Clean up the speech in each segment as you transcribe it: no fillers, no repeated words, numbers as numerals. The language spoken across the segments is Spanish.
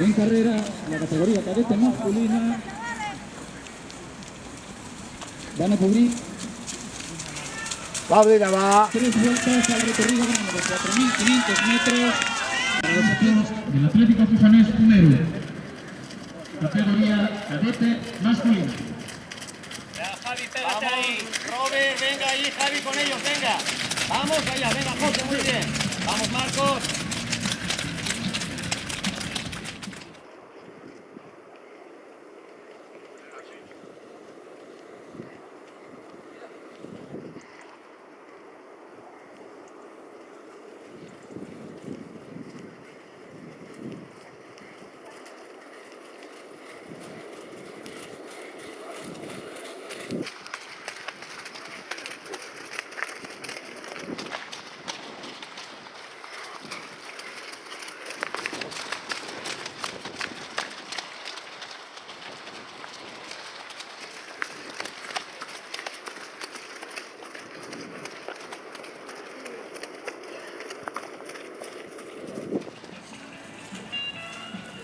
En carrera, la categoría cadete masculina, van a cubrir Va, venga, va. 3 vueltas al recorrido grande de 4.500 metros para los atletas del Atlético Pujanés Punero. Categoría cadete masculina. Javi, pégate ahí. Robert, venga ahí, Javi, con ellos, venga. Vamos allá, venga, José, muy bien. Vamos, Marcos.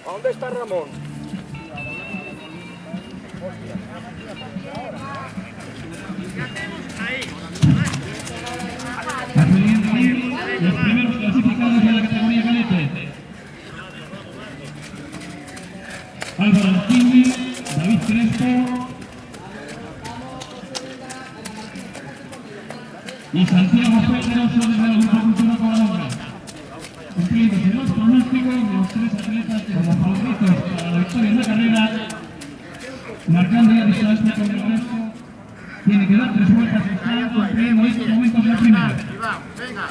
¿Dónde está Ramón? Los primeros clasificados de la categoría cadete. Álvaro Martínez, David Crespo y Santiago Pedroso desde el Grupo Cultura Covadonga. Cumpliéndose los pronósticos de los 3 atletas como favoritos para la victoria en la carrera, marcando la distancia con el resto. Tiene que dar 3 vueltas, está cumpliendo en estos momentos la primera. Venga.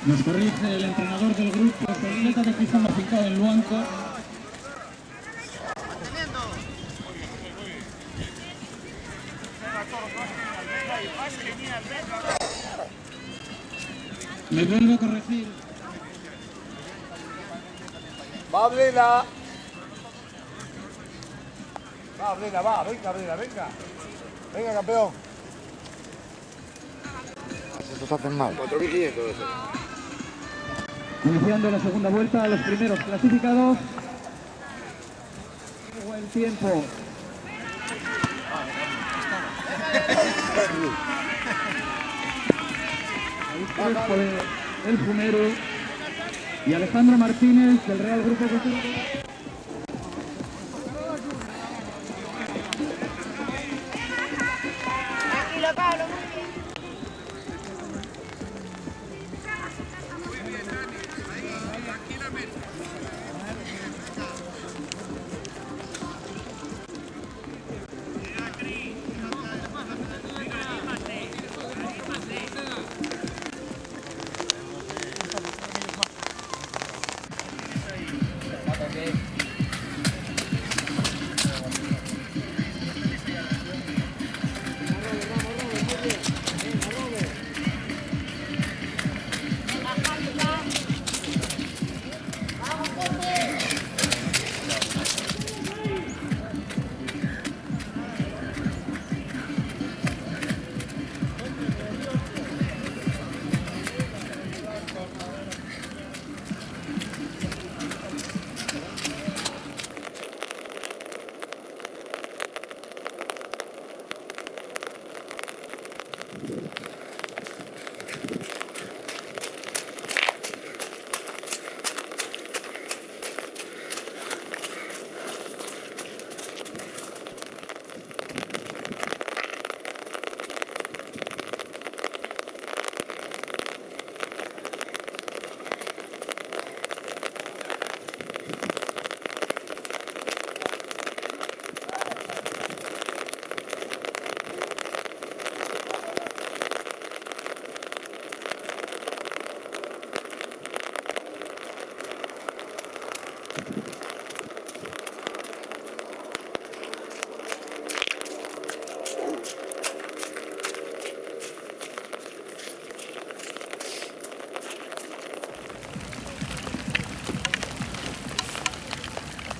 Nos corrige el entrenador del grupo, el atleta de Cristiano afincado en Luanco. Me vuelvo a corregir. Va, Bleda. Va, Bleda, va. Venga, Bleda, venga. Venga, campeón. Estos hacen mal. 4.500 eso. Iniciando la segunda vuelta, los primeros clasificados. Buen tiempo. Crespo del Punero y Alejandro Martínez del Real Grupo Cultura. Tranquilo, Pablo, muy bien.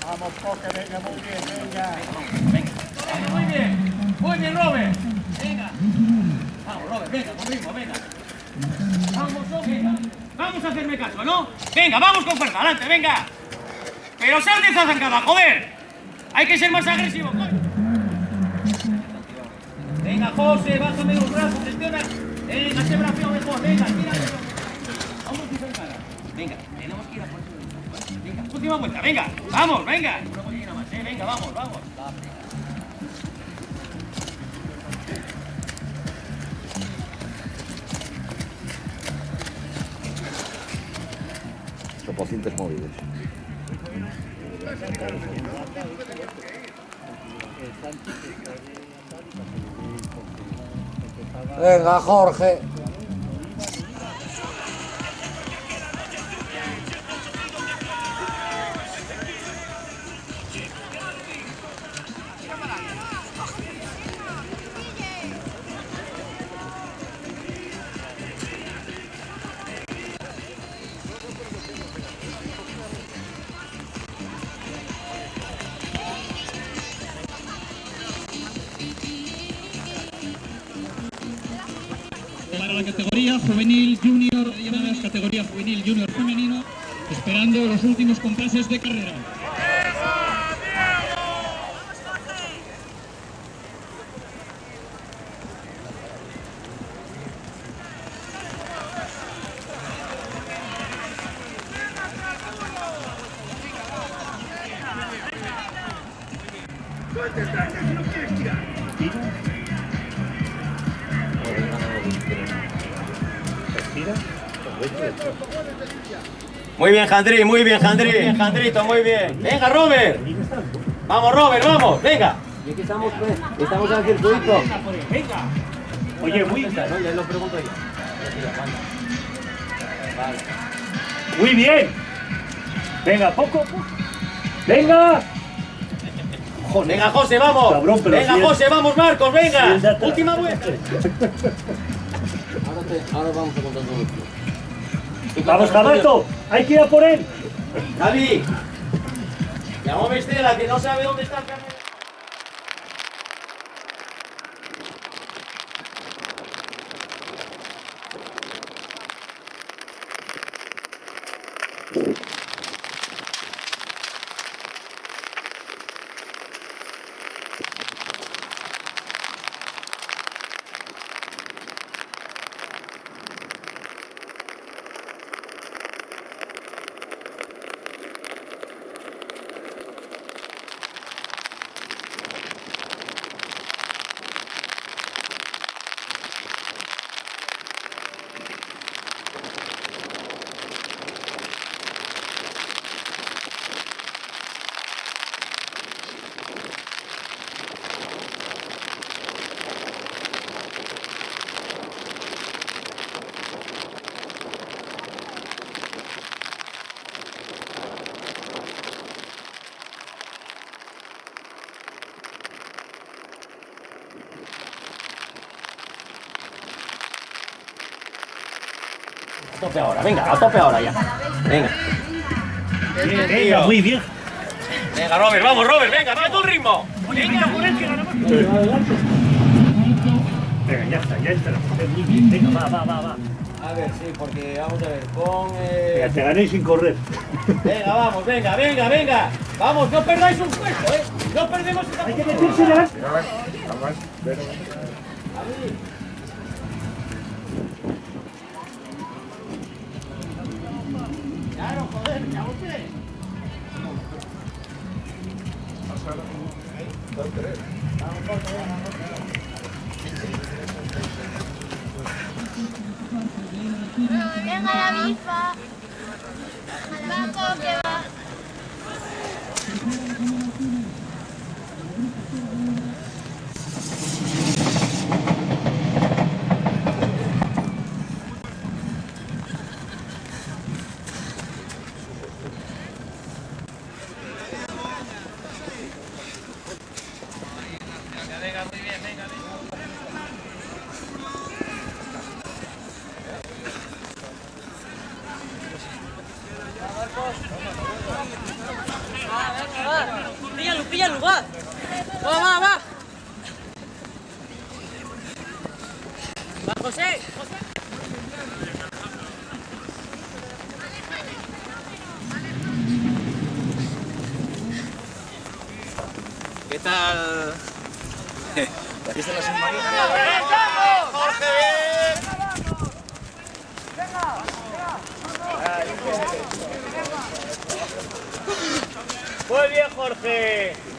Vamos, Coque, venga, muy bien, venga. Venga, muy bien, Robert. Venga. Robert, venga, con ritmo, venga. Vamos, venga. Vamos a hacerme caso, ¿no? Venga, vamos con fuerza, adelante, venga. Pero sal de esa zancada, joder. Hay que ser más agresivo, coño. Venga, José, bájame los brazos, gestiona. Venga, ese brazo mejor, venga, tírame. Vamos a zancada. Venga, tenemos que ir a por eso. Venga, última vuelta, venga, vamos, venga. No voy a ir a más, venga, vamos, vamos. Pacientes móviles. Venga, Jorge. Para la categoría juvenil junior, llamadas categoría juvenil junior femenino, esperando los últimos compases de carrera. Muy bien, Jandri, muy bien, Jandri. Bien, Jandrito, muy bien. Venga, Robert. Vamos, Robert, vamos, venga. ¿Y aquí estamos, pues? Estamos en el circuito. Venga. Oye, muy bien. No, ya lo pregunto yo. Muy bien. Venga, poco. Venga. Venga, José, vamos. Cabrón, pero venga, si es- José, vamos, Marcos, si es de venga. atrás. Última vuelta. Ahora vamos a contar todo esto. Vamos, Jabato. Hay que ir a por él. Javi. Llamó Estela, que no sabe dónde está el carnet. A tope ahora, venga, a tope ahora ya. Venga. Venga, muy bien. Venga, Robert, vamos, Robert, venga, mira tu ritmo. Venga, por él que ganamos. Venga, ya está. Muy bien. Venga, va. A ver, sí, porque vamos a ver, con... Venga, te gané sin correr. Venga, vamos, venga. Vamos, no perdáis un puesto, No perdemos esta Hay que meterse delante. Claro, joder, ya usted. Venga la avispa. Vamos, que va. Venga, muy bien, venga. Marcos. José. ¿Qué tal? ¿Aquí están los submarinos? ¡Jorge! Muy bien, Jorge.